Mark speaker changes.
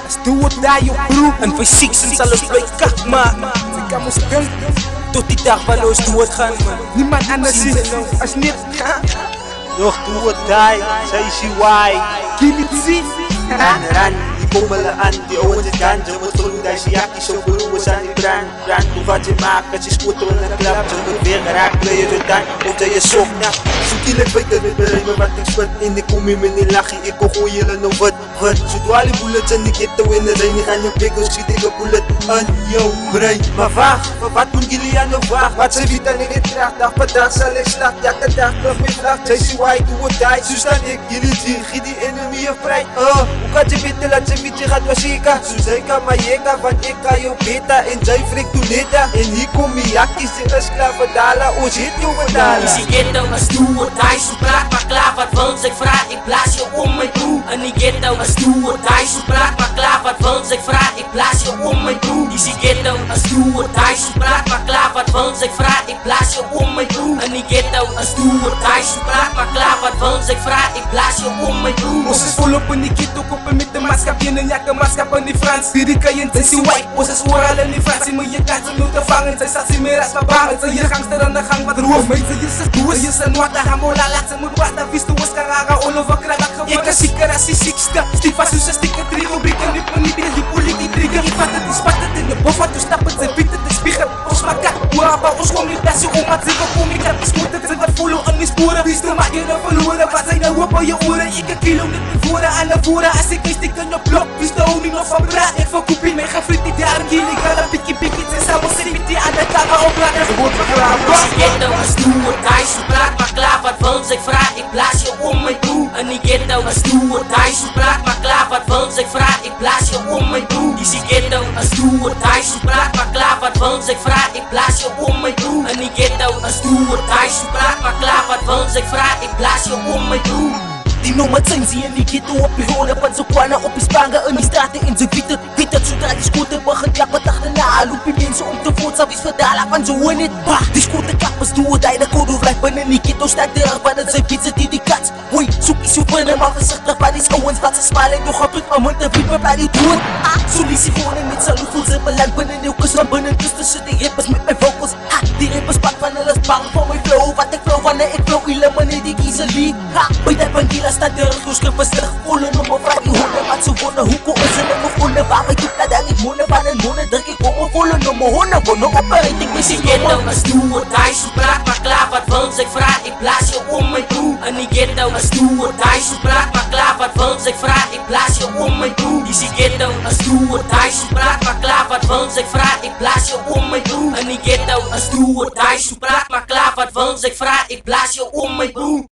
Speaker 1: As do or die op broer. En vir 6 sal ons bly kak maak. Ek kan ons dink tot die dag waar ons doodgaan man. Niemand anders is as net
Speaker 2: nog do or die, sy si why.
Speaker 1: kill it see.
Speaker 2: Ran, die bommelaan, die ouwens het ganja. Matulong dahil si Yaki, so buruwasan ni Brand. Kung wat si Maka, si Skuto na club. So weer geraakt, player het dan, of jy is sok na. Zoekielijk bij de bereid me wat ik sput. En ik kom in mijn lachie, ik kon gooien en wat. Zo dwali bullets en ik hit in de zijn. Ik ga je pikkels, schiet ik een bullet aan jou brein. Maar wacht, wat moet jullie aan de wacht? Wat ze weten en ik draag, dag per dag zal ik slag. Elke dag terug mijn vlag, zij zie waar ik doe het die. Zo staan ik, jullie zien, giet die enemy een vrij. Hoe kan je weten, laat je weten, gaat wasika. Zo zij kan maar jeka, want ik kan jou beta. En zij vreekt toen neta. En hier kom je jakkies, dit is klaar verdalen. Ons hit jou verdalen.
Speaker 3: Die ghetto is do or die, so praat maar klaar wat wils ek vraag, ek blaas jou om my toe. In die ghetto is do or die, so praat maar klaar wat wils ek vraag, ek blaas jou om my toe. Die ghetto is do or die, so praat maar klaar wat wils ek vraag, ek blaas jou om my toe. In die ghetto is do or die, so praat maar klaar wat wils ek vraag, ek blaas jou om my toe.
Speaker 1: Ons is volop in die ghetto, koppen met de maskap. Jen en jakke maskap in die Frans. Hierdie kajent, sy si white. Ons is ooral in die Frans. Sy moet je kans om nou te vangen. Sy sal sy meer as verbangen. Sy hier gangster aan de gang wat roof. Meid, sy is doos. Sy is een wata, hamola, laat sy moet wata. Vies toe ons karara, olover kraak geworden. Ek is sieker as die siekste. Stief as soos een stikke trigo. Breken die politie, die politie trigger. Die vat het, die spat het in de bof. Wat toe stap het, sy biet het, die spiegel. Ons maak kak, ooraba, ons kom nie plasje om. Wat sy gekom, ek heb gesmoot het. Sy wat follow in die spore. Vies toe maak jy nou verloren. Wat sy nou hoop op je oren. Ek een kilo net die voorde aan de voorde. As ek is, ek in jou blok. Vies toe hou nie nog van praat. Ek verkoop in my gefrit die daar kiel. Ik ga een pikkie pikkie. Sy sal ons sê met die aan de kamer oplaat. Sy word vergraaf.
Speaker 3: Die ghetto is do or die, so praat maar klaar wat wils ek vraag, ek blaas jou om my toe. In die ghetto is do or die, so praat maar klaar wat wils ek vraag, ek blaas jou om my toe. Die ghetto is do or die, so praat maar klaar wat wils ek vraag, ek blaas jou om my toe. In die ghetto is do or die, so praat maar klaar wat wils ek vraag, ek blaas jou om my toe.
Speaker 4: Die nommer zijn ze in die ghetto op die rollen van zo'n kwana op die spangen in die straten in zijn witte. Weet dat zodra die scooter begint klappen achterna. Loop die mensen om te voort, zal iets verdalen van zo'n win it. Bah, die scooter kappers doen het hij de code blijft binnen die ghetto staat terug van het zijn fietsen die die kats. Hoi, zoek die soep binnen maar voorzichtig van die schouwens wat ze smalen. Nog op het moment dat wiepen bij die doen. Zo lies je gewoon en niet zo voel ze beland binnen nieuw kus van binnen. Dus tussen die rappers met mijn vocals. Die rappers pak van alles bang voor mijn flow. Wat ik flow wanneer ik flow, eliminate die kiezen lead. Bij dat bandiela staat terug, dus ik was terug. Voelen om me vraag die honden, wat ze wonnen. Hoe kon ze nog me voelen? Waar ik doe dat dan ik monnen van een monnen. Druk ik om me voelen om me honden. Wonnen operate ik mis
Speaker 3: Die
Speaker 4: ik
Speaker 3: ghetto is do or die, so praat maar klaar wat wils ek vraag, ek blaas jou om my toe. In die ghetto is do or die, so praat maar klaar wat wils ek vraag, ek blaas jou om my toe. Die ghetto is do or die, so praat maar klaar wat wils ek vraag, ek blaas jou om my toe. In die ghetto is do or die, so praat maar klaar wat wils ek vraag, ek blaas jou om my toe.